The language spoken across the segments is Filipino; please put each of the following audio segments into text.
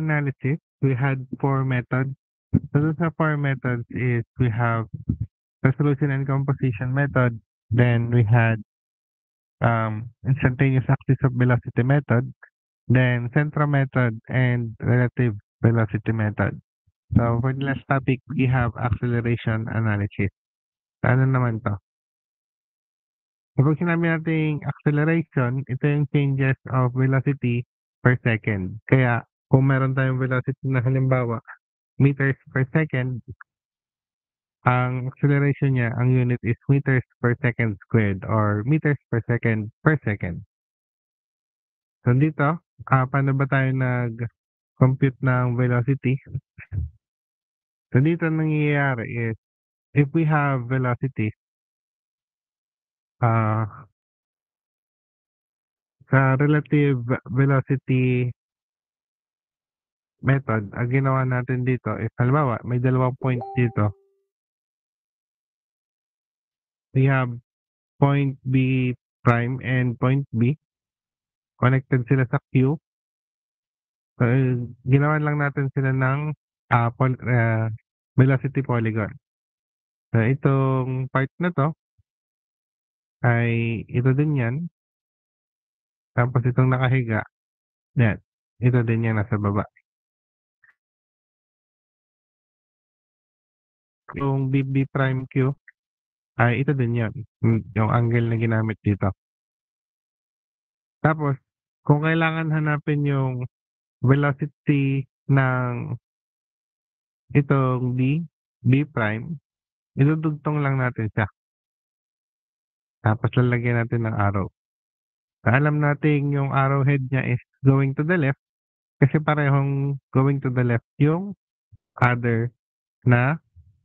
analysis, we had 4 methods. So those are 4 methods is we have resolution and composition method, then we had instantaneous axis of velocity method, then central method, and relative velocity method. So for the last topic, we have acceleration analysis. So, ano naman to? Kapag sinabi nating acceleration, ito yung changes of velocity per second. Kaya kung meron tayong velocity na halimbawa meters per second, ang acceleration niya, ang unit is meters per second squared or meters per second per second. So dito, paano ba tayo nag-compute ng velocity? So dito nangyayari is, if we have velocity, sa relative velocity method, ang ginawa natin dito is, halimbawa, may dalawang point dito. We have point B prime and point B. Connected sila sa Q. So, ginawan lang natin sila ng velocity polygon. So, itong part na to ay ito din yan. Tapos itong nakahiga, yan. Ito din yan nasa baba. Yung BB prime Q ay ito din yan. Yung angle na ginamit dito. Tapos, kung kailangan hanapin yung velocity ng itong B prime, idudugtong lang natin siya. Tapos lalagyan natin ng arrow. Alam natin yung arrowhead niya is going to the left kasi parehong going to the left yung other na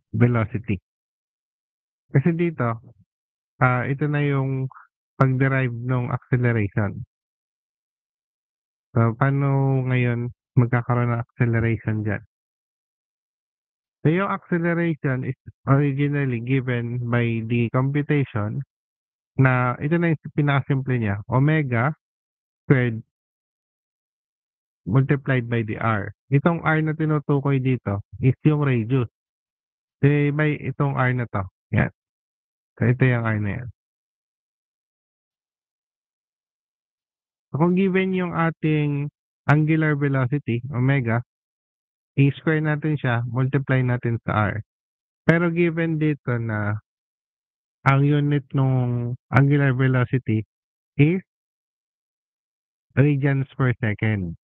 velocity. Kasi dito, ito na yung pag-derive ng acceleration. So, paano ngayon magkakaroon ng acceleration dyan? So, yung acceleration is originally given by the computation na ito na yung pinakasimple niya. Omega squared multiplied by the R. Itong R na tinutukoy dito is yung radius. By itong R na to. Yan. So, ito yung R na yan. So, kung given yung ating angular velocity, omega, i-square natin siya, multiply natin sa R. Pero given dito na ang unit ng angular velocity is radians per second.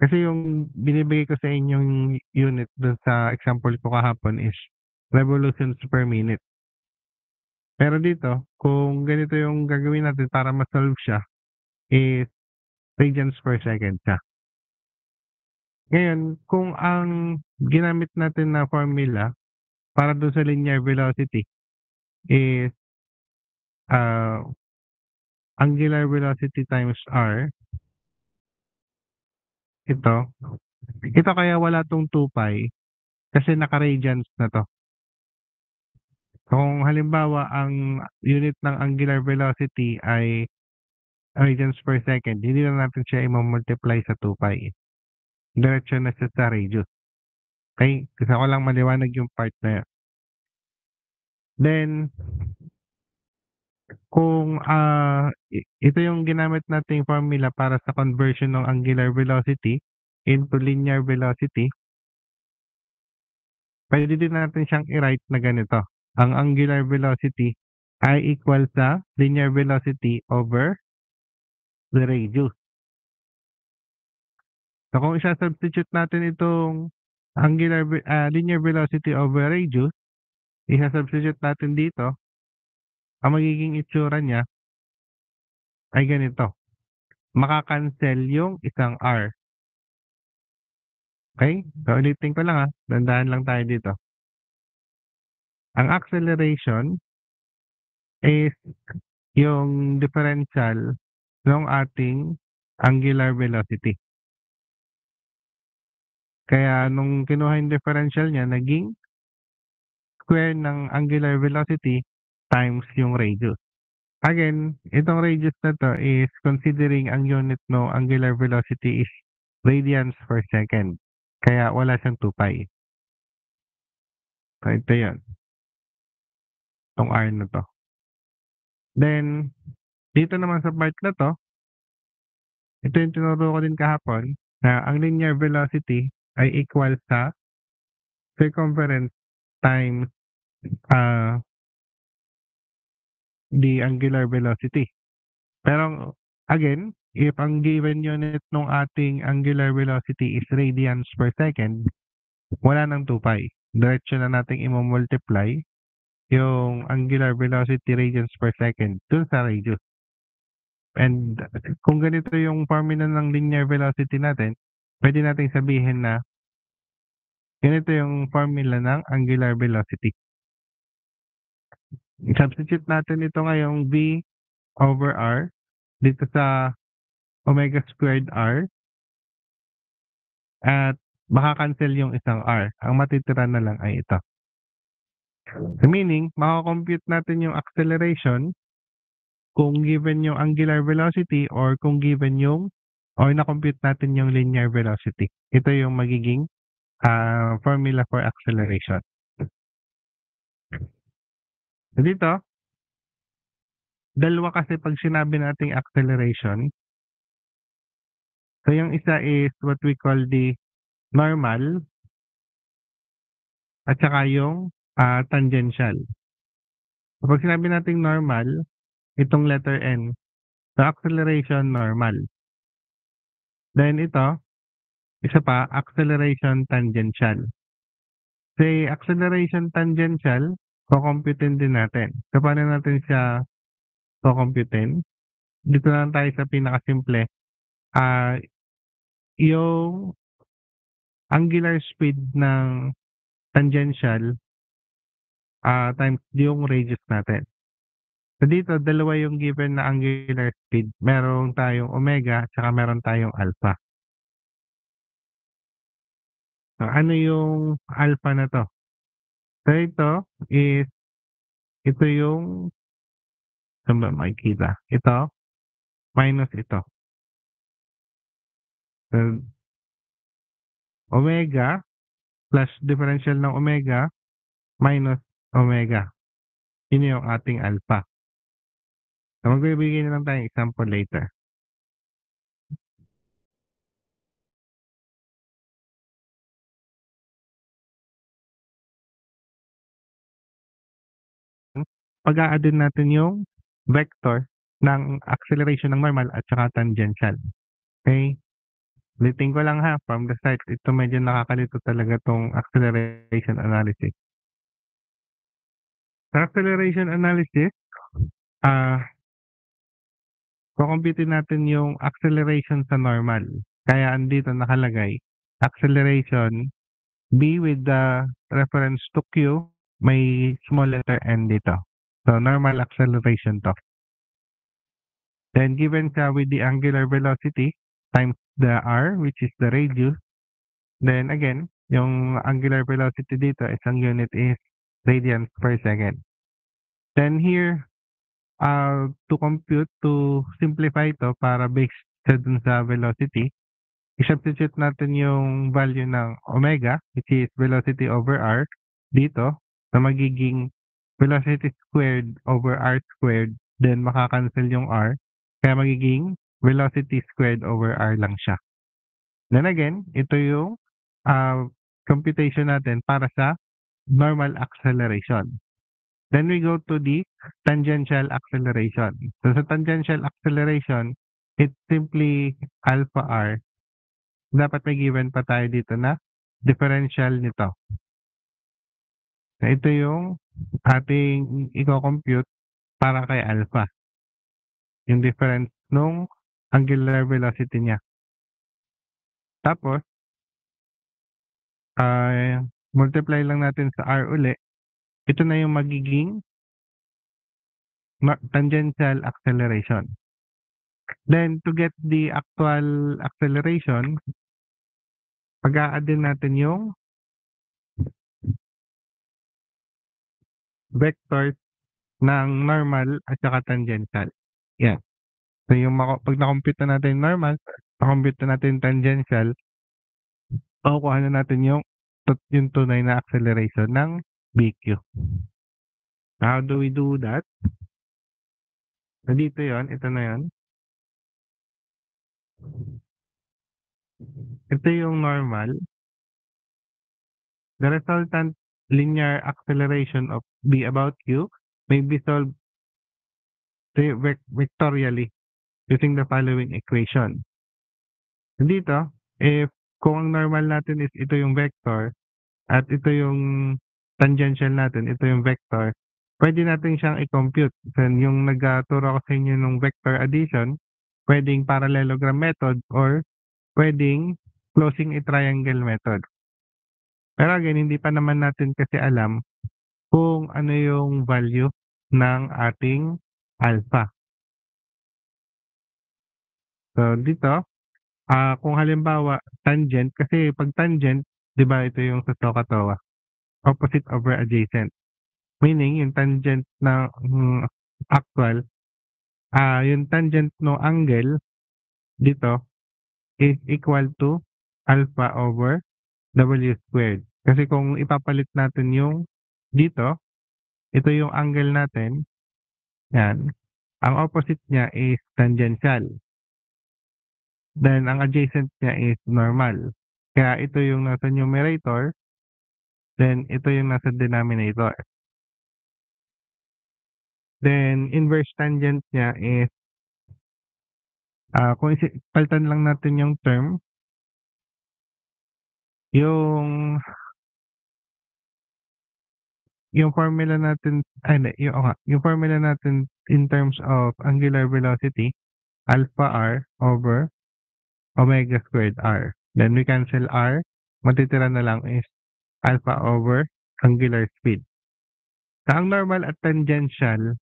Kasi yung binibigay ko sa inyong unit dun sa example ko kahapon is revolutions per minute. Pero dito, kung ganito yung gagawin natin para ma-solve siya, is radians per second siya. Ngayon, kung ang ginamit natin na formula para doon sa linear velocity is angular velocity times R, ito kaya wala tong 2 pi kasi naka-radians na to. Kung halimbawa ang unit ng angular velocity ay radians per second, hindi na natin siya i-multiply sa 2 pi. Diretso na siya sa radius. Okay? Gusto ko lang maliwanag yung part na yun. Then, kung ito yung ginamit nating formula para sa conversion ng angular velocity into linear velocity, pwede din natin siyang i-write na ganito. Ang angular velocity ay equal sa linear velocity over the radius. So kung isa-substitute natin itong linear velocity over radius, isa-substitute natin dito, ang magiging itsura niya ay ganito. Makakancel yung isang R. Okay? So ulitin ko lang dandahan lang tayo dito. Ang acceleration is yung differential ng ating angular velocity. Kaya nung kinuha yung differential niya, naging square ng angular velocity times yung radius. Again, itong radius na to is considering ang unit no angular velocity is radians per second. Kaya wala siyang 2 pi. So, ito yun. Itong R na to. Then, dito naman sa part na to, ito yung tinuro ko din kahapon, na ang linear velocity ay equal sa circumference times the angular velocity. Pero again, if ang given unit ng ating angular velocity is radians per second, wala nang 2 pi. Diretso na nating i-multiply yung angular velocity radians per second dun sa radius. And kung ganito yung formula ng linear velocity natin, pwede nating sabihin na ganito yung formula ng angular velocity. I-substitute natin ito ngayong v over r dito sa omega squared r at maka-cancel yung isang r. Ang matitira na lang ay ito. So meaning, makakompute natin yung acceleration kung given yung angular velocity or kung given yung or na-compute natin yung linear velocity. Ito yung magiging formula for acceleration. So dito, dalawa kasi pag sinabi nating acceleration, so yung isa is what we call the normal at saka yung tangential. Kapag sinabi nating normal, itong letter N, so acceleration normal. Then ito, isa pa, acceleration tangential. Say, acceleration tangential, kukomputin din natin. So, paano natin siya kukomputin? Dito na lang tayo sa pinakasimple. Yung angular speed ng tangential times yung radius natin. So dito, dalawa yung given na angular speed. Meron tayong omega at saka meron tayong alpha. So, ano yung alpha na to? So ito yung, saan ba makikita? Ito, minus ito. So, omega plus differential ng omega minus omega. Yun yung ating alpha. So, magbibigay na lang tayong example later. Pag-a-add natin yung vector ng acceleration ng normal at saka tangential. Okay? Ulitin ko lang ha, from the start, ito medyo nakakalito talaga tong acceleration analysis. Sa acceleration analysis, kukumpitin natin yung acceleration sa normal. Kaya andito nakalagay, acceleration B with the reference to Q, may small letter n dito. So, normal acceleration to. Then, given siya with the angular velocity times the r, which is the radius, then again, yung angular velocity dito, isang unit is radians per second. Then here, to simplify to para based sa dun sa velocity, i-substitute natin yung value ng omega, which is velocity over r, dito, na magiging velocity squared over r squared, then makakancel yung r, kaya magiging velocity squared over r lang siya. Then again, ito yung computation natin para sa normal acceleration. Then we go to the tangential acceleration. So sa tangential acceleration, it's simply alpha r. Dapat may given pa tayo dito na differential nito. So ito yung ating i-compute para kay alpha. Yung difference nung angular velocity niya. Tapos, multiply lang natin sa r uli. Ito na yung magiging tangential acceleration. Then, to get the actual acceleration, pag-a-add din natin yung vectors ng normal at saka tangential. Yan. So, yung pag na-compute na natin normal, na-compute na natin tangential, makukuha na natin yung tunay na acceleration ng BQ. How do we do that? Nandito yon, ito na yon. Ito yung normal. The resultant linear acceleration of B about Q may be solved vectorially using the following equation. Dito, if kung ang normal natin is ito yung vector at ito yung tangential natin, ito yung vector, pwede natin siyang i-compute. Then yung nagturo ko sa inyo ng vector addition, pwedeng parallelogram method or pwedeng closing a triangle method. Pero again, hindi pa naman natin kasi alam kung ano yung value ng ating alpha. So dito, kung halimbawa tangent, kasi pag tangent, di ba ito yung sa SOHCAHTOA, opposite over adjacent. Meaning, yung tangent na actual, yung tangent no angle dito is equal to alpha over W squared. Kasi kung ipapalit natin yung dito, ito yung angle natin, yan. Ang opposite niya is tangential. Then, ang adjacent niya is normal. Kaya ito yung nasa numerator, then ito yung nasa denominator. Then, inverse tangent niya is, kung palitan lang natin yung term, yung formula natin, hindi, yung formula natin in terms of angular velocity, alpha r over omega squared r. Then we cancel r, matitira na lang is alpha over angular speed. So, ang normal at tangential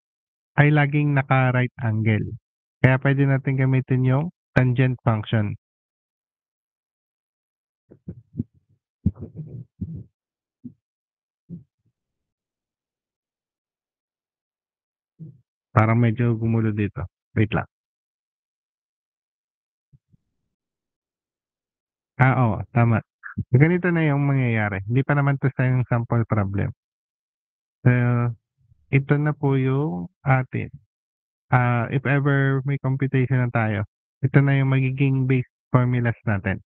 ay laging naka-right angle. Kaya pwede natin gamitin yung tangent function. Parang medyo gumulo dito. Wait lang. Oo, tama. Ganito na yung mangyayari. Hindi pa naman to sa yung sample problem. So, ito na po yung atin. If ever may computation na tayo, ito na yung magiging base formulas natin.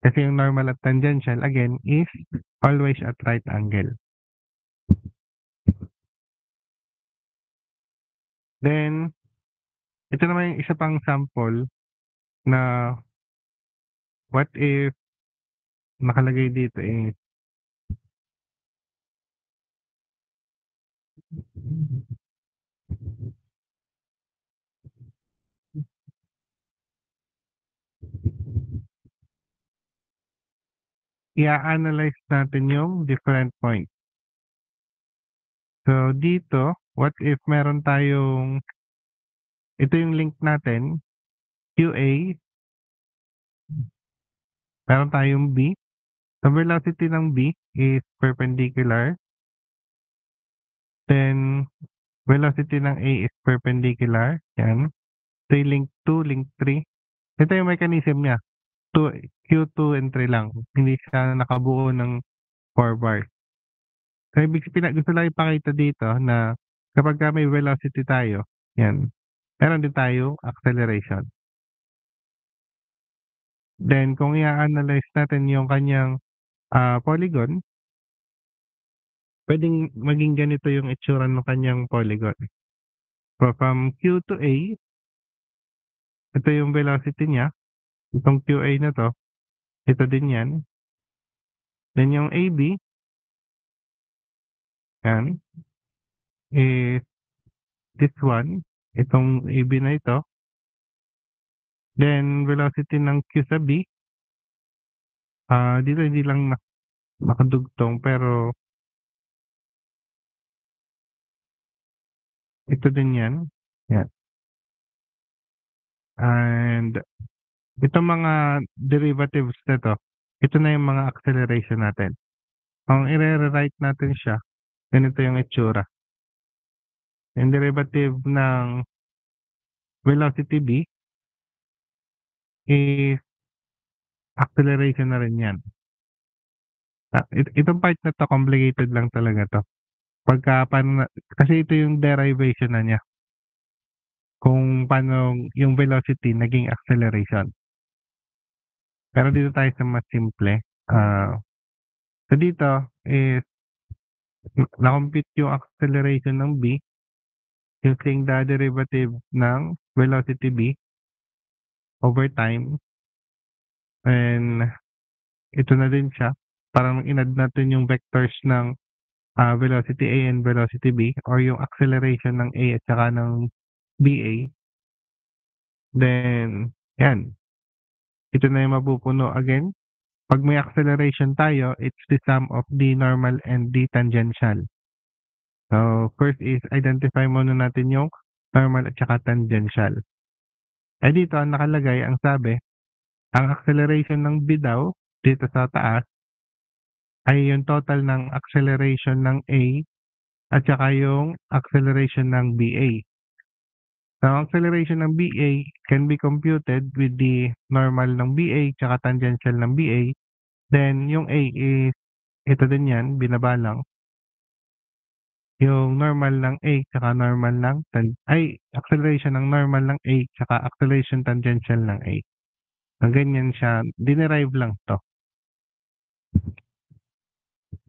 Kasi yung normal at tangential, again, is always at right angle. Then, ito naman yung isa pang sample na what if nakalagay dito is i-analyze natin yung different points. So, dito, what if meron tayong, ito yung link natin, QA, meron tayong B. The velocity ng B is perpendicular. Then, velocity ng A is perpendicular. Yan. Ito yung link 2, link 3. Ito yung mechanism niya. Q2 and 3 lang. Hindi siya nakabuo ng 4 bars. So, gusto lang ipakita dito na kapag may velocity tayo, yan, meron din tayong acceleration. Then, kung i-analyze natin yung kanyang polygon, pwedeng maging ganito yung itsura ng kanyang polygon. So, from Q to A, ito yung velocity niya. Itong QA na to, ito din yan. Then yung AB, yan, is this one. Itong AB na ito. Then, velocity ng Q sa B, dito hindi lang nakadugtong, pero ito din yan. Yan. And, itong mga derivatives na to, ito na yung mga acceleration natin. Kung i-rewrite natin siya, ganito yung itsura. Yung derivative ng velocity B, is acceleration na rin 'yan. Itong part na 'to complicated lang talaga 'to. Paano kasi ito yung derivation na niya, kung paano yung velocity naging acceleration. Pero dito tayo sa mas simple. So dito is na-compute yung acceleration ng B using the derivative ng velocity B over time, and ito na din siya. Parang in-add natin yung vectors ng velocity A and velocity B, or yung acceleration ng A at saka ng BA. Then, yan. Ito na yung mapupuno again. Pag may acceleration tayo, it's the sum of the normal and the tangential. So, first is identify muna natin yung normal at saka tangential. Dito, ang nakalagay, ang sabi, ang acceleration ng B daw, dito sa taas, ay yung total ng acceleration ng A at saka yung acceleration ng BA. So, ang acceleration ng BA can be computed with the normal ng BA tsaka tangential ng BA. Then, yung A is, ito din yan, binaba lang. Yung normal ng A tsaka normal ng, acceleration ng normal ng A tsaka acceleration tangential ng A. So, ganyan siya, dinerive lang to.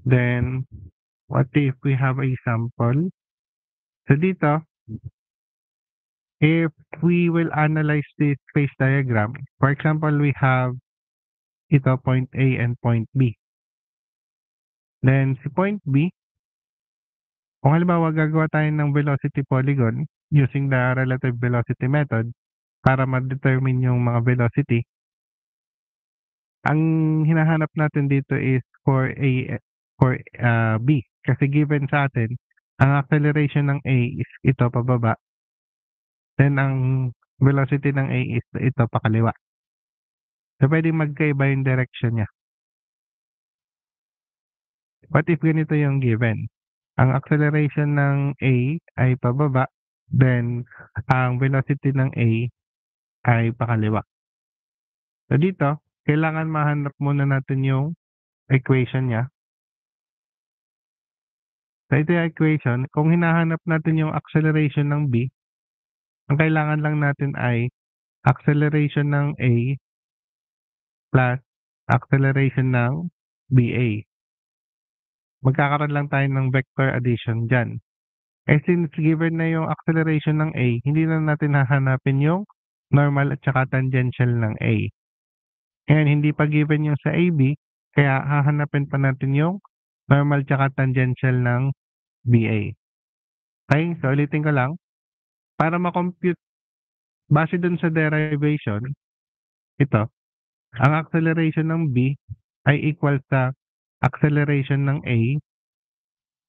Then, what if we have a sample? So, dito, if we will analyze this phase diagram, for example, we have ito point A and point B. Then si point B, kung halimbawa gagawa tayo ng velocity polygon using the relative velocity method para ma-determine yung mga velocity, ang hinahanap natin dito is for B. Kasi given sa atin, ang acceleration ng A is ito pababa. Then ang velocity ng A is ito pakaliwa. So pwedeng magkaiba yung direction niya. What if ganito yung given? Ang acceleration ng A ay pababa, then ang velocity ng A ay pakaliwa. So dito, kailangan mahanap muna natin yung equation niya. So ito yung equation. Kung hinahanap natin yung acceleration ng B, ang kailangan lang natin ay acceleration ng A plus acceleration ng BA. Magkakaroon lang tayo ng vector addition dyan. Since given na yung acceleration ng A, hindi na natin hahanapin yung normal at saka tangential ng A. Ngayon, hindi pa given yung sa AB, kaya hahanapin pa natin yung normal at saka tangential ng BA. Okay, so ulitin ko lang. Para ma-compute, base dun sa derivation, ito, ang acceleration ng B ay equal sa acceleration ng A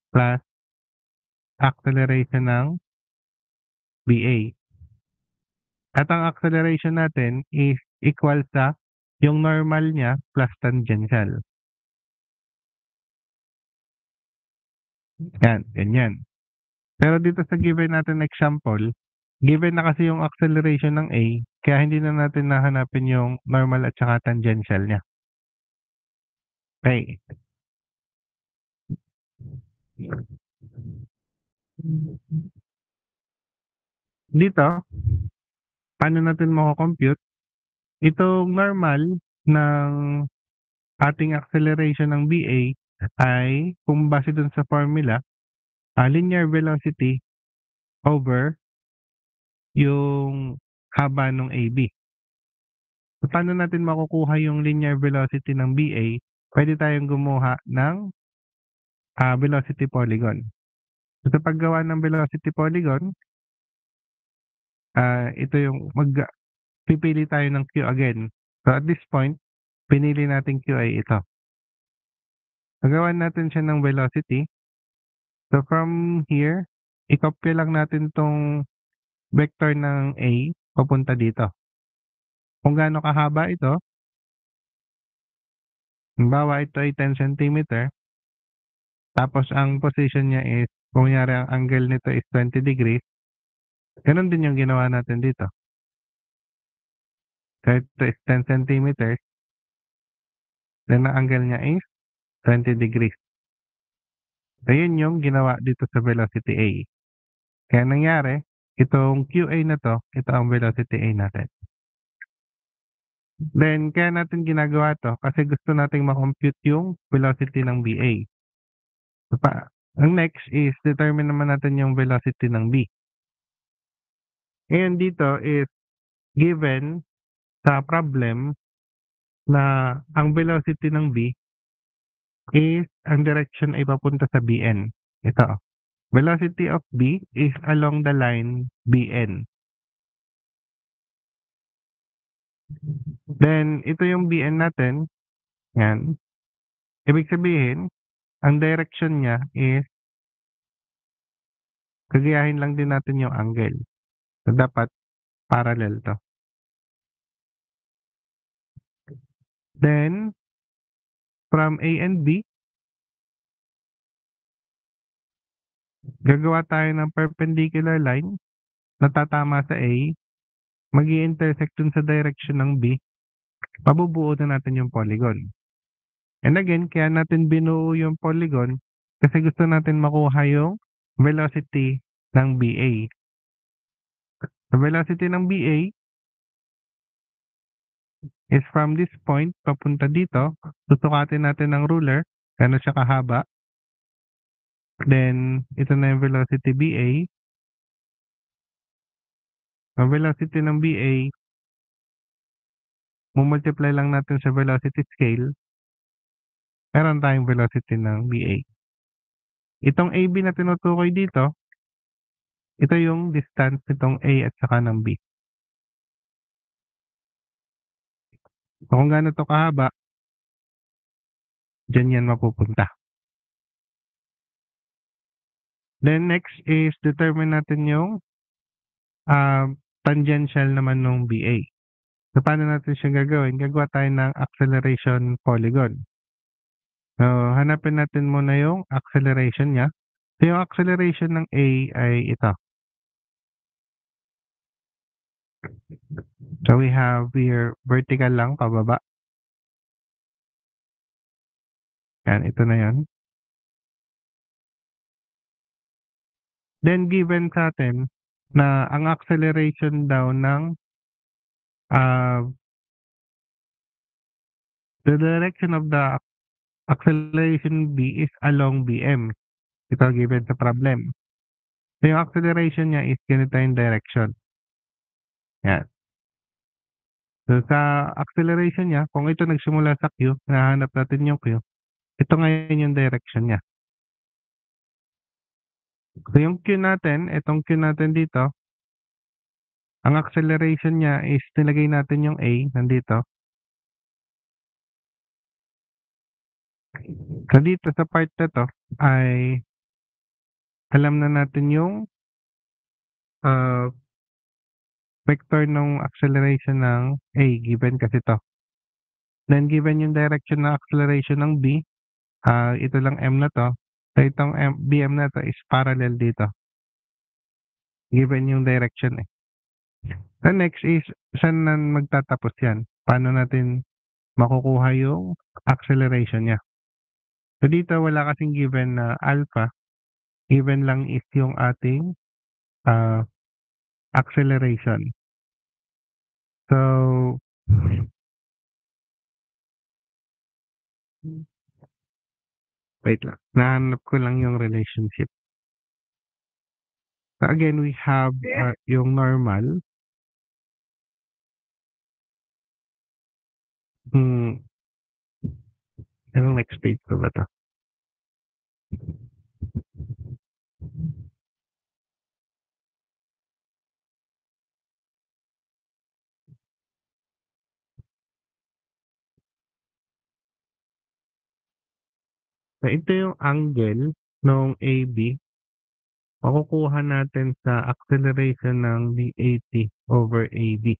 plus acceleration ng BA. At ang acceleration natin is equal sa yung normal niya plus tangential. Yan, ganyan. Pero dito sa given natin example, given na kasi yung acceleration ng A, kaya hindi na natin nahanapin yung normal at saka tangential niya. Okay. Dito, paano natin mako-compute? Itong normal ng ating acceleration ng BA ay, kung base dun sa formula, linear velocity over yung haba ng AB. So, paano natin makukuha yung linear velocity ng BA? Pwede tayong gumawa ng velocity polygon. So, sa paggawa ng velocity polygon, ito yung pipili tayo ng Q again. So, at this point, pinili natin Q ay ito. Nagawan natin siya ng velocity. So, from here, i-copy lang natin tong vector ng A papunta dito. Kung gaano kahaba ito, halimbawa ito ay 10 cm, tapos ang position niya is, kung kunyari ang angle nito is 20 degrees, ganun din yung ginawa natin dito. So ito is 10 centimeters, then ang angle niya is 20 degrees. So yun yung ginawa dito sa velocity A. Kaya nangyari, itong QA na to, ito ang velocity A natin. Then, kaya natin ginagawa to kasi gusto nating makompute yung velocity ng BA. So, ang next is determine naman natin yung velocity ng B. Ngayon dito is given sa problem na ang velocity ng B is ang direction ay papunta sa BN. Ito. Velocity of B is along the line BN. Then, ito yung BN natin. Yan. Ibig sabihin, ang direction niya is kagayahin lang din natin yung angle. So, dapat parallel to. Then, from A and B, gagawa tayo ng perpendicular line na tatama sa A, magi-intersect dun sa direction ng B, pabubuo na natin yung polygon. And again, kaya natin binuo yung polygon kasi gusto natin makuha yung velocity ng BA. The velocity ng BA is from this point papunta dito. Susukatin natin ng ruler, gano'n siya kahaba. Then, ito na yung velocity BA. Ang velocity ng BA, mumultiply lang natin sa velocity scale, meron tayong velocity ng BA. Itong AB na tinutukoy dito, ito yung distance nitong A at saka ng B. So, kung gaano to kahaba, dyan yan mapupunta. Then next is determine natin yung tangential naman ng BA. So, paano natin siya gagawin? Gagawa tayo ng acceleration polygon. So, hanapin natin muna yung acceleration niya. So, yung acceleration ng A ay ito. So, we have here vertical lang, pababa. Yan, ito na yan. Then, given sa atin na ang acceleration daw ng the direction of the acceleration B is along BM. Ito given sa problem. So, yung acceleration niya is ganito yung direction. Yan. So, sa acceleration niya, kung ito nagsimula sa Q, nahanap natin yung Q, ito ngayon yung direction niya. So, yung Q natin, itong Q natin dito, ang acceleration niya is nilagay natin yung A, nandito. So, dito sa part na to, ay alam na natin yung vector ng acceleration ng A, given kasi to. Then, given yung direction ng acceleration ng B, ito lang M na to. So, itong BM na to is parallel dito. Given yung direction eh. The next is, saan na magtatapos yan? Paano natin makukuha yung acceleration niya? So, dito wala kasing given na alpha. Given lang is yung ating acceleration. So, wait lang. Nahanap ko lang yung relationship. So again, we have yung normal. Anong next page ko ba to? So ito yung angle ng AB. Makukuha natin sa acceleration ng DAT over AB.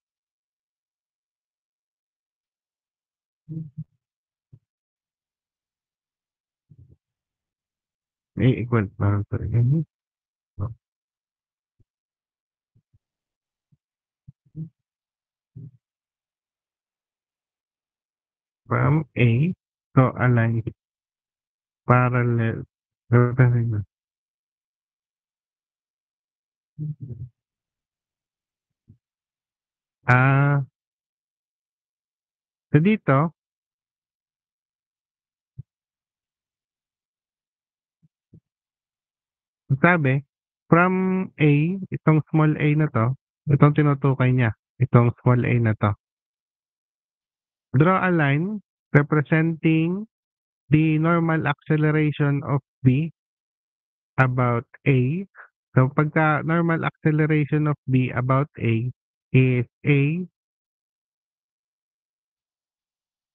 Equal pa. from A to a line parallel. Ah, so dito, sabi, from A, itong small a na 'to, itong tinutukoy niya, itong small a na 'to. Draw a line representing the normal acceleration of B about A. So pagka normal acceleration of B about A is A,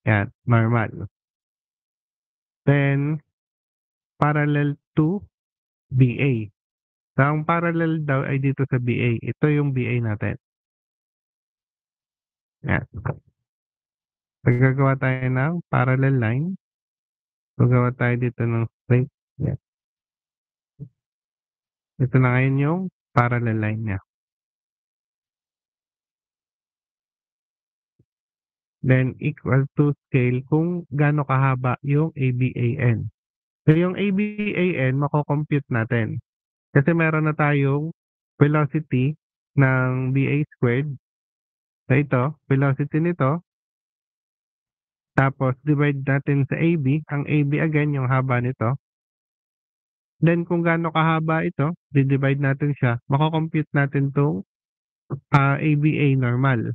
yan, normal. Then parallel to BA. So ang parallel daw ay dito sa BA. Ito yung BA natin. Yan. Gagawa tayo ng parallel line. Gagawa tayo dito ng straight. Yan. Ito na ngayon yung parallel line niya. Then equal to scale kung gaano kahaba yung ABAN. So yung ABAN, mako-compute natin. Kasi meron na tayong velocity ng BA squared. So ito, velocity nito. Tapos divide natin sa AB. Ang AB again, yung haba nito. Then kung gaano kahaba ito, di-divide natin siya. Mako-compute natin itong ABA normal.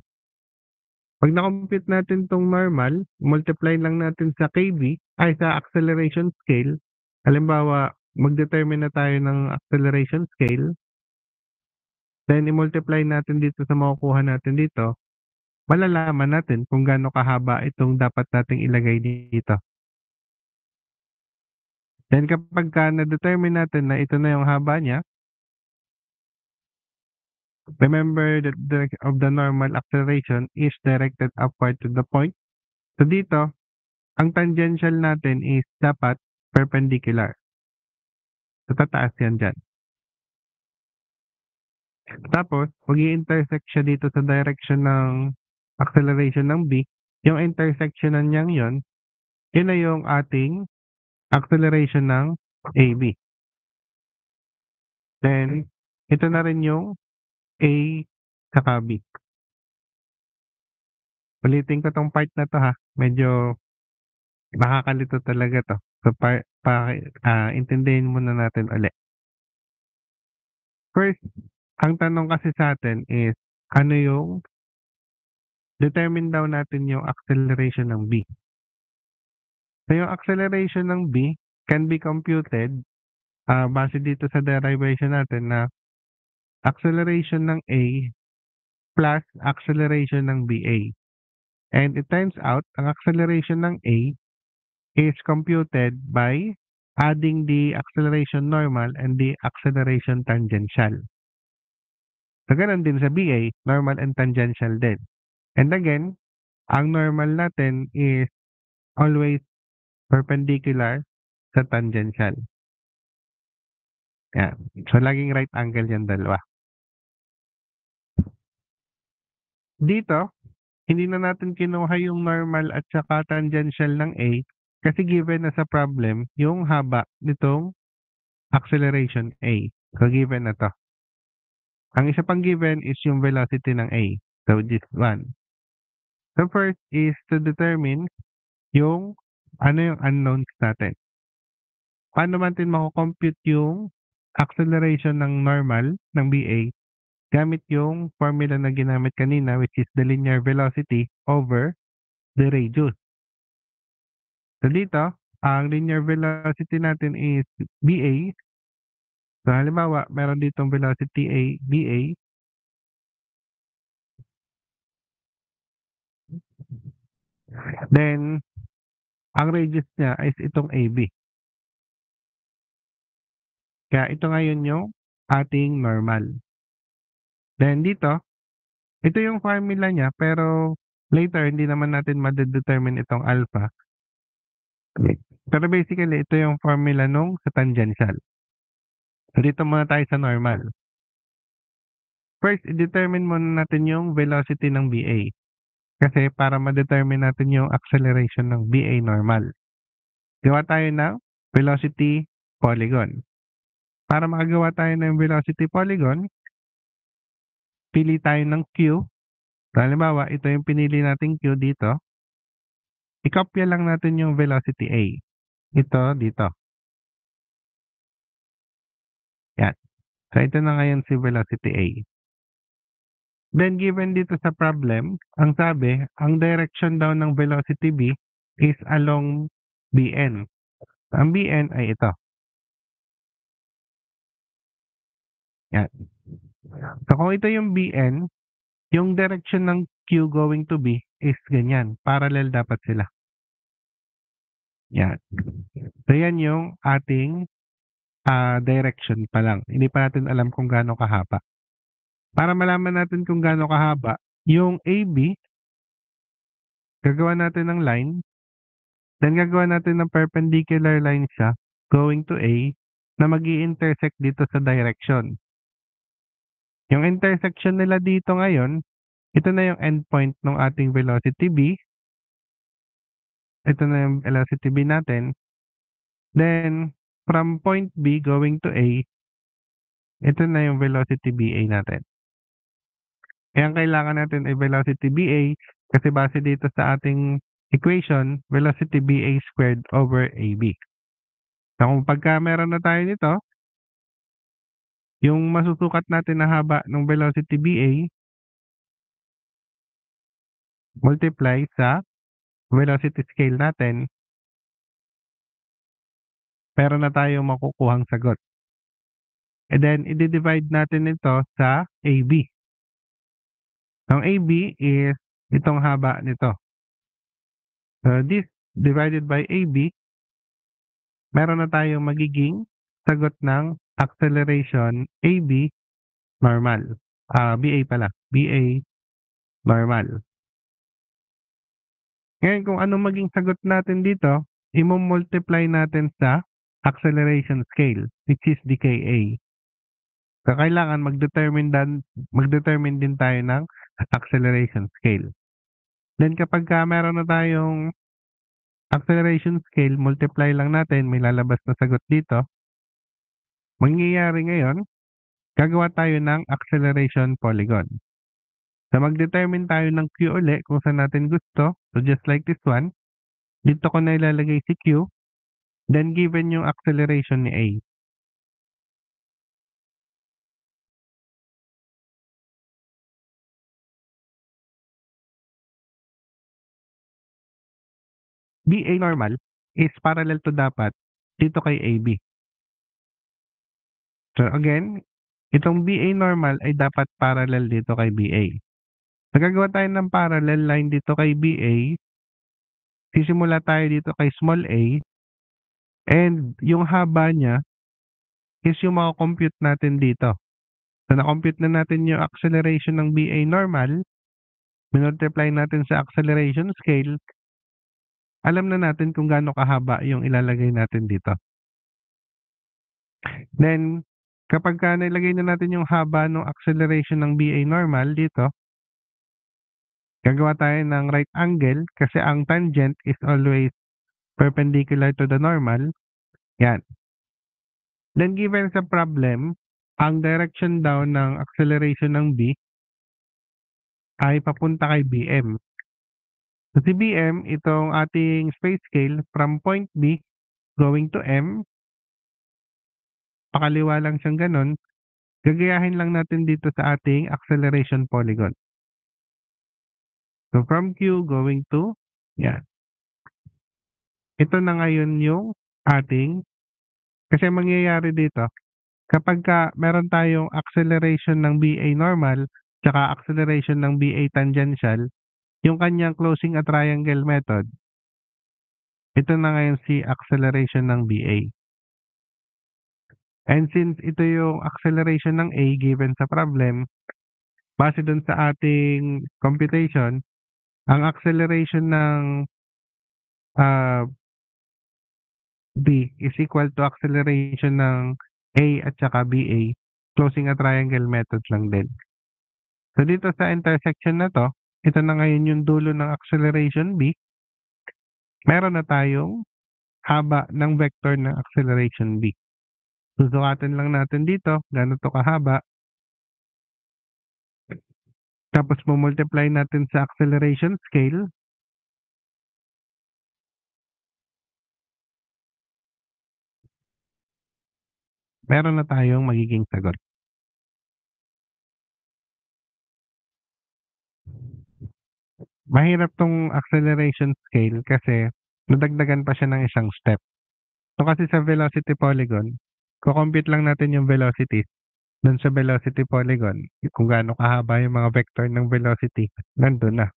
Pag na-compute natin tong normal, multiply lang natin sa KB, ay sa acceleration scale. Halimbawa, mag-determine na tayo ng acceleration scale. Then, i-multiply natin dito sa makukuha natin dito. Malalaman natin kung gaano kahaba itong dapat nating ilagay dito. Then, kapag na-determine natin na ito na yung haba niya, remember that the direction of the normal acceleration is directed upward to the point. So dito, ang tangential natin is dapat perpendicular. So tataas yan dyan. Tapos, mag-i-intersect siya dito sa direction ng acceleration ng B. Yung intersectionan niyang yun na yung ating acceleration ng AB. Then, ito na rin yung A saka B. Ulitin ko tong part na to ha. Medyo nakakalito talaga to. So, intindihin muna natin ulit. First, ang tanong kasi sa atin is, ano yung determine daw natin yung acceleration ng B. So, yung acceleration ng B can be computed base dito sa derivation natin na acceleration ng A plus acceleration ng BA. And it turns out, ang acceleration ng A is computed by adding the acceleration normal and the acceleration tangential. So, ganun din sa BA, normal and tangential din. And again, ang normal natin is always perpendicular sa tangential. Yan. So, laging right angle yan dalawa. Dito, hindi na natin kinuha yung normal at saka tangential ng A kasi given na sa problem yung haba nitong acceleration A. So, given na to. Ang isa pang given is yung velocity ng A. So, this one. So, first is to determine yung ano yung unknowns natin. Paano natin mako-compute yung acceleration ng normal ng BA gamit yung formula na ginamit kanina which is the linear velocity over the radius. So dito, ang linear velocity natin is BA. So halimbawa, meron ditong velocity A, BA. Then, ang radius niya is itong AB. Kaya ito ngayon yung ating normal. Then dito, ito yung formula niya pero later hindi naman natin ma-determine itong alpha. Pero basically, ito yung formula nung sa tangential. So dito muna tayo sa normal. First, i-determine muna natin yung velocity ng BA. Kasi para ma-determine natin yung acceleration ng BA normal. Gawa tayo ng velocity polygon. Para makagawa tayo ng velocity polygon, pili tayo ng Q. Halimbawa, ito yung pinili nating Q dito. I-copy lang natin yung velocity A. Ito dito. Yan. So, ito na ngayon si velocity A. Then, given dito sa problem, ang sabi, ang direction daw ng velocity B is along BN. Ang BN ay ito. Yan. So, kung ito yung BN, yung direction ng Q going to B is ganyan. Parallel dapat sila. Yan. So, yan yung ating direction pa lang. Hindi pa natin alam kung gaano kahaba. Para malaman natin kung gaano kahaba, yung AB, gagawa natin ng line, then gagawa natin ng perpendicular line siya going to A na mag-i-intersect dito sa direction. Yung intersection nila dito ngayon, ito na yung endpoint ng ating velocity B. Ito na yung velocity B natin. Then, from point B going to A, ito na yung velocity BA natin. Kaya ang kailangan natin ay velocity BA kasi base dito sa ating equation, velocity BA squared over AB. So kung pagka meron na tayo nito, yung masusukat natin na haba ng velocity BA multiply sa velocity scale natin, meron na tayong makukuhang sagot. And then, i-divide natin ito sa AB. Ang AB is itong haba nito. So this divided by AB, meron na tayong magiging sagot ng acceleration AB normal. BA pala. BA normal. Ngayon kung anong maging sagot natin dito, i-multiply natin sa acceleration scale, which is the KA. So kailangan mag-determine din tayo ng acceleration scale. Then kapag meron na tayong acceleration scale, multiply lang natin, may lalabas na sagot dito. Mangyayari ngayon, gagawa tayo ng acceleration polygon. So mag-determine tayo ng Q uli kung saan natin gusto. So just like this one, dito ko na ilalagay si Q, then given yung acceleration ni A. BA normal is parallel to dapat dito kay AB. So again, itong BA normal ay dapat parallel dito kay BA. Nagagawa tayo ng parallel line dito kay BA. Sisimula tayo dito kay small a. And yung haba niya is yung makakompute natin dito. So na-compute na natin yung acceleration ng BA normal. Minultiply natin sa acceleration scale. Alam na natin kung gaano kahaba yung ilalagay natin dito. Then, kapag nilagay na natin yung haba ng acceleration ng BA normal dito, gagawa tayo ng right angle kasi ang tangent is always perpendicular to the normal. Yan. Then, given sa problem, ang direction daw ng acceleration ng B ay papunta kay BM. So, si BM, itong ating space scale from point B going to M, pakaliwa lang siyang ganun, gagayahin lang natin dito sa ating acceleration polygon. So, from Q going to, yan. Ito na ngayon yung ating, kasi mangyayari dito, kapag meron tayong acceleration ng BA normal, tsaka acceleration ng BA tangential, yung kanyang closing a triangle method, ito na ngayon si acceleration ng BA. And since ito yung acceleration ng A given sa problem, base dun sa ating computation, ang acceleration ng B is equal to acceleration ng A at saka BA, closing a triangle method lang din. So dito sa intersection na to, ito na ngayon yung dulo ng acceleration B, meron na tayong haba ng vector ng acceleration B. Susukatin lang natin dito, gaano to kahaba. Tapos multiply natin sa acceleration scale. Meron na tayong magiging sagot. Mahirap tong acceleration scale kasi nadagdagan pa siya ng isang step. So kasi sa velocity polygon, kukompute lang natin yung velocities dun sa velocity polygon, kung gaano kahaba yung mga vector ng velocity, nandun na.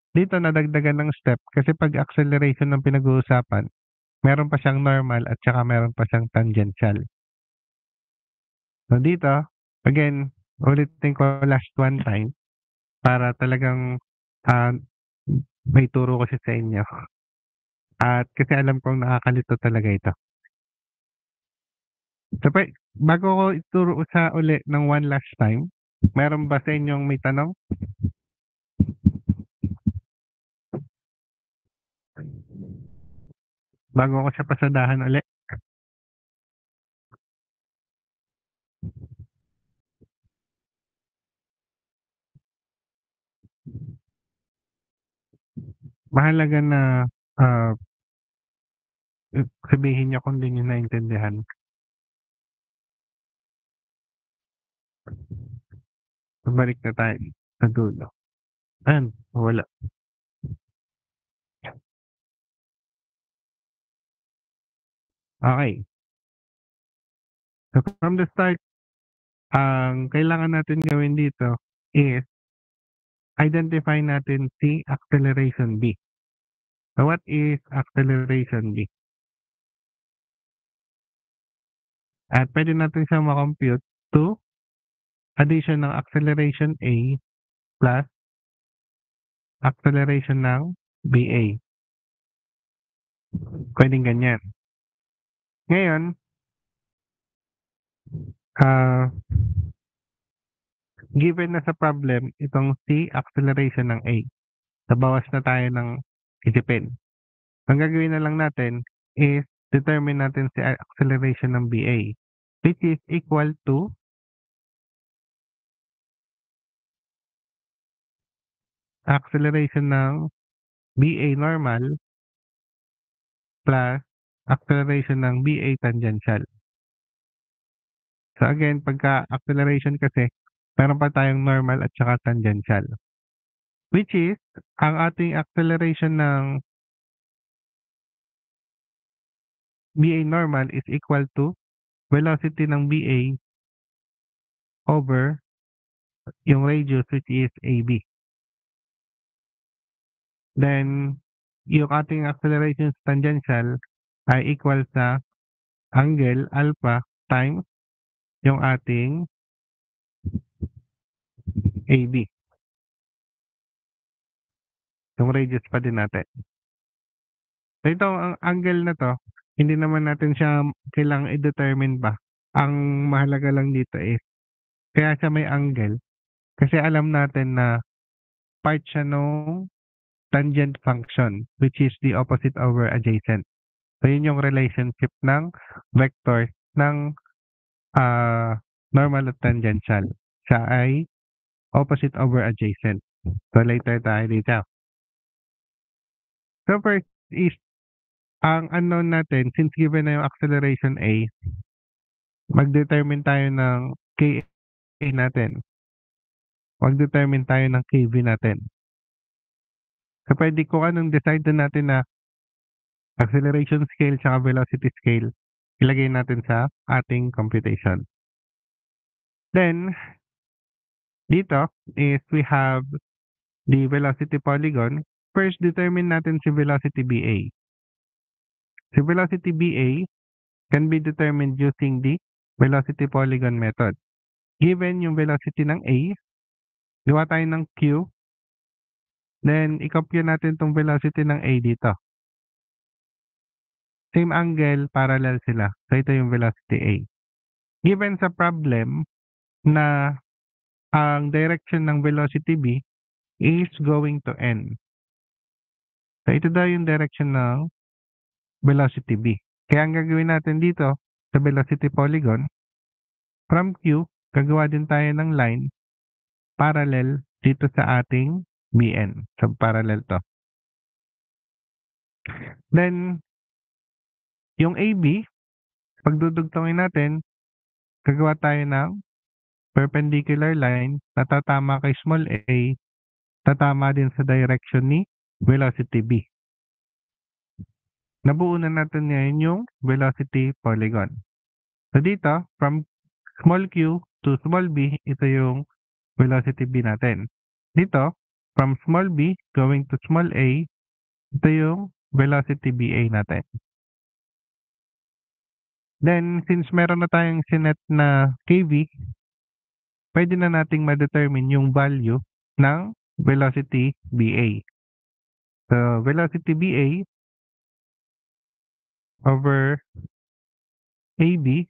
Dito nadagdagan ng step kasi pag acceleration ng pinag-uusapan, meron pa siyang normal at saka meron pa siyang tangential. So dito, again, ulitin ko last one time para talagang ah, may turo ko siya sa inyo. At kasi alam kong nakakalito talaga ito. So, bago ko ituro sa uli ng one last time, meron ba sa inyong may tanong? Bago ko siya pasadahan uli. Mahalaga na ah, sabihin niyo kung hindi niyo naintindihan. Balik na tayo sa dulo. Ayan, wala. Okay. So from the start, ang kailangan natin gawin dito is identify natin si acceleration B. So what is acceleration B? At pwede natin siyang makompute to addition ng acceleration A plus acceleration ng BA. Pwedeng ganyan. Ngayon, ah given na sa problem itong C acceleration ng A. Sa bawas na tayo ng isipin. Ang gagawin na lang natin is determine natin si acceleration ng BA, which is equal to acceleration ng BA normal plus acceleration ng BA tangential. So again, pagka acceleration kasi, meron pa tayong normal at saka tangential. Which is, ang ating acceleration ng BA normal is equal to velocity ng BA over yung radius which is AB. Then, yung ating acceleration sa tangential ay equal sa angle alpha times yung ating AB. Yung radius pa din natin. So ito, ang angle na to, hindi naman natin siya kailangang i-determine ba. Ang mahalaga lang dito is, kaya siya may angle, kasi alam natin na part siya nung tangent function, which is the opposite over adjacent. So yun yung relationship ng vector ng normal at tangential. Siya ay opposite over adjacent. So later tayo dito. So first is, ang unknown natin, since given na yung acceleration A, mag-determine tayo ng Ka natin. Mag-determine tayo ng Kv natin. So pwede kung anong decide na natin na acceleration scale at velocity scale, ilagay natin sa ating computation. Then, dito is we have the velocity polygon. First, determine natin si velocity BA. Si velocity BA can be determined using the velocity polygon method. Given yung velocity ng A, gawa tayo ng Q, then i-compute natin tong velocity ng A dito. Same angle, parallel sila. So ito yung velocity A. Given sa problem na ang direction ng velocity B is going to N. So, ito daw yung direction ng velocity B. Kaya ang gagawin natin dito sa velocity polygon, from Q, gagawa din tayo ng line parallel dito sa ating BN. So, parallel to. Then, yung AB, pagdudugtongin natin, gagawa tayo ng perpendicular line na tatama kay small a, tatama din sa direction ni velocity B. Nabuo na natin ngayon yung velocity polygon. So dito, from small q to small b, ito yung velocity b natin. Dito, from small b going to small a, ito yung velocity BA natin. Then, since meron na tayong sinet na KV, pwede na nating ma-determine yung value ng velocity BA. So, velocity BA over AB,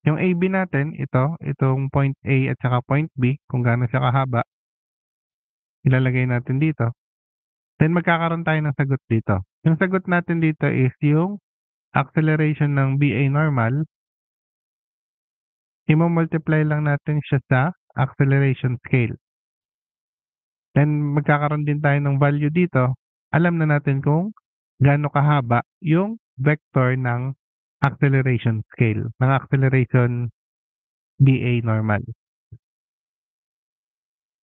yung AB natin, itong point A at saka point B, kung gaano siya kahaba, ilalagay natin dito. Then, magkakaroon tayo ng sagot dito. Yung sagot natin dito is yung acceleration ng BA normal, i-multiply lang natin siya sa acceleration scale. Then, magkakaroon din tayo ng value dito. Alam na natin kung gaano kahaba yung vector ng acceleration scale, ng acceleration BA normal.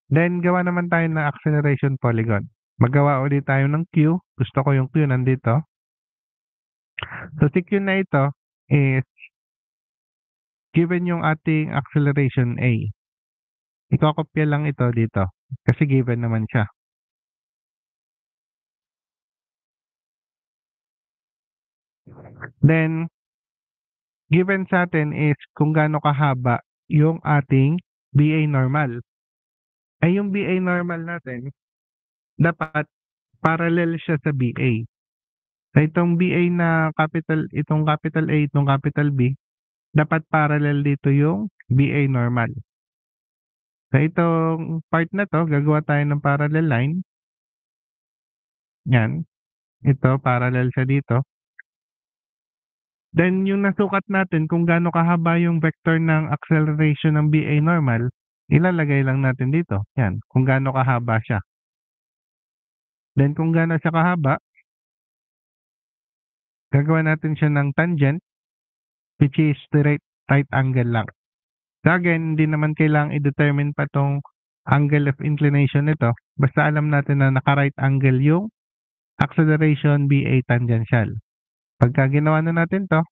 Then, gawa naman tayo ng acceleration polygon. Magawa ulit tayo ng Q. Gusto ko yung Q nandito. So, si Q na ito is given yung ating acceleration A. Ikokopya lang ito dito kasi given naman siya. Then, given sa atin is kung gaano kahaba yung ating BA normal. Ay yung BA normal natin, dapat parallel siya sa BA. So itong BA na itong capital A, itong capital B, dapat parallel dito yung BA normal. So itong part na to, gagawa tayo ng parallel line. Yan. Ito, parallel siya dito. Then, yung nasukat natin kung gaano kahaba yung vector ng acceleration ng BA normal, ilalagay lang natin dito. Yan, kung gaano kahaba siya. Then, kung gaano siya kahaba, gagawa natin siya ng tangent, which is the right angle lang. So again, hindi naman kailangang i-determine pa tong angle of inclination nito. Basta alam natin na naka-right angle yung acceleration BA tangential. Pagka ginawa na natin to,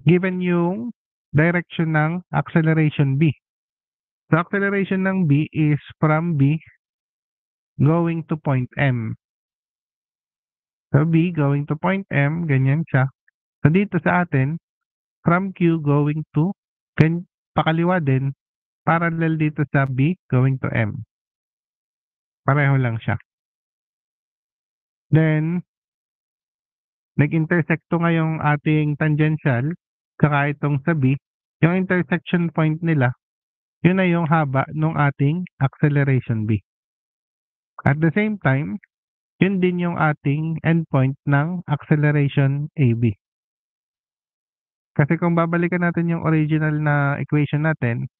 given yung direction ng acceleration B. So, acceleration ng B is from B going to point M. So, B going to point M, ganyan siya. So, dito sa atin, from Q going to, pakaliwa din, parallel dito sa B going to M. Pareho lang siya. Then, nag-intersecto ngayong ating tangential, saka itong sa B, yung intersection point nila, yun na yung haba ng ating acceleration B. At the same time, yun din yung ating endpoint ng acceleration AB. Kasi kung babalikan natin yung original na equation natin,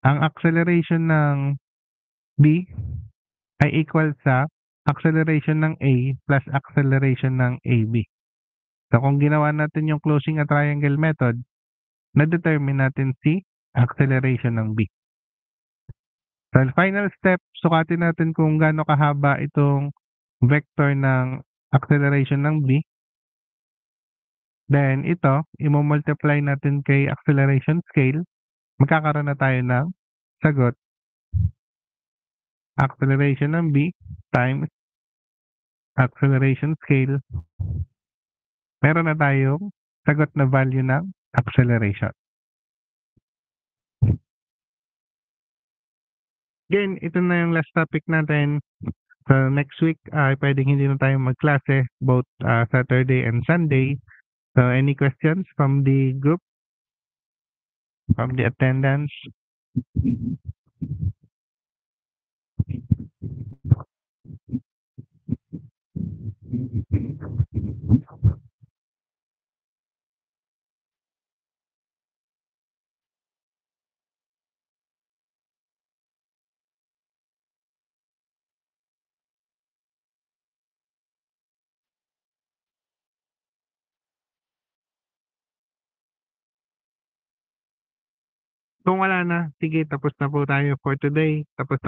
ang acceleration ng B ay equal sa acceleration ng A plus acceleration ng AB. So kung ginawa natin yung closing a triangle method, na-determine natin si acceleration ng B. So final step, sukatin natin kung gaano kahaba itong vector ng acceleration ng B. Then ito, i-multiply natin kay acceleration scale, magkakaroon na tayo ng sagot. Acceleration ng B times acceleration scale. Meron na tayong sagot na value ng acceleration. Again, ito na yung last topic natin. So next week, pwedeng hindi na tayo magklase both Saturday and Sunday. So any questions from the group, from the attendance? Kung wala na, sige tapos na po tayo for today. Tapos